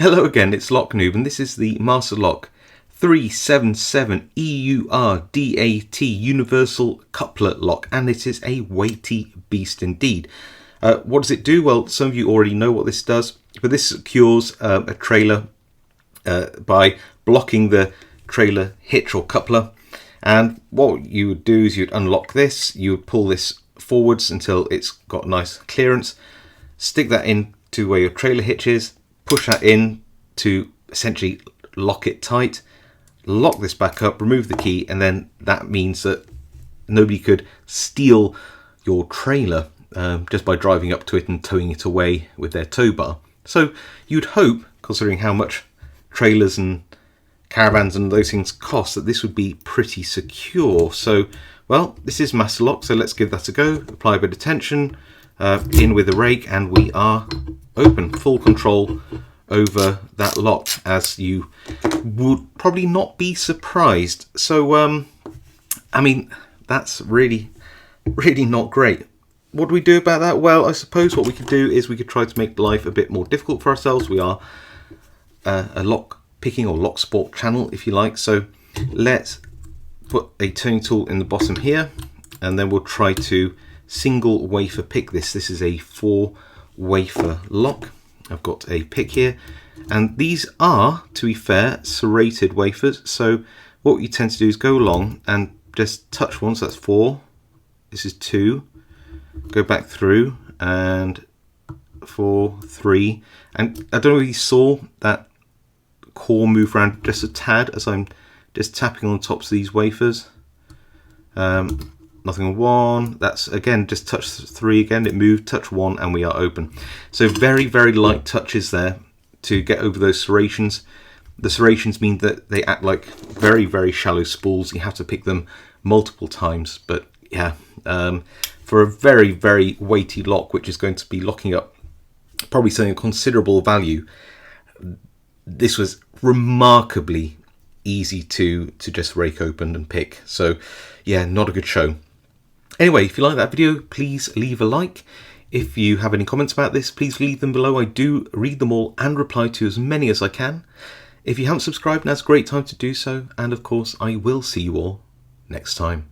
Hello again, it's Lock Noob, and this is the Master Lock 377 EURDAT Universal Coupler Lock, and it is a weighty beast indeed. What does it do? Well, some of you already know what this does, but this secures a trailer by blocking the trailer hitch or coupler. And what you would do is you'd unlock this, you would pull this forwards until it's got nice clearance, stick that into where your trailer hitch is, push that in to essentially lock it tight, lock this back up, remove the key, and then that means that nobody could steal your trailer just by driving up to it and towing it away with their tow bar. So you'd hope, considering how much trailers and caravans and those things cost, that this would be pretty secure. So, well, this is Master Lock, so let's give that a go. Apply a bit of tension, in with the rake, and we are open. Full control over that lock, as you would probably not be surprised. So, I mean, that's really not great. What do we do about that? Well, I suppose what we could do is we could try to make life a bit more difficult for ourselves. We are a lock picking or lock sport channel, if you like. So let's put a turning tool in the bottom here, and then we'll try to single wafer pick this. This is a 4 wafer lock. I've got a pick here, and these are, to be fair, serrated wafers. So what you tend to do is go along and just touch one. So that's 4. This is 2. Go back through, and 4, 3. And I don't know if you saw that core move around just a tad as I'm just tapping on the tops of these wafers. Nothing on 1. That's again just touch 3 again. It moved. Touch 1, and we are open. So very light touches there to get over those serrations. The serrations mean that they act like very shallow spools. You have to pick them multiple times. But yeah, for a very weighty lock, which is going to be locking up probably something of considerable value, this was remarkably easy to just rake open and pick. So yeah, not a good show. Anyway, if you like that video, please leave a like. If you have any comments about this, please leave them below. I do read them all and reply to as many as I can. If you haven't subscribed, now's a great time to do so. And of course, I will see you all next time.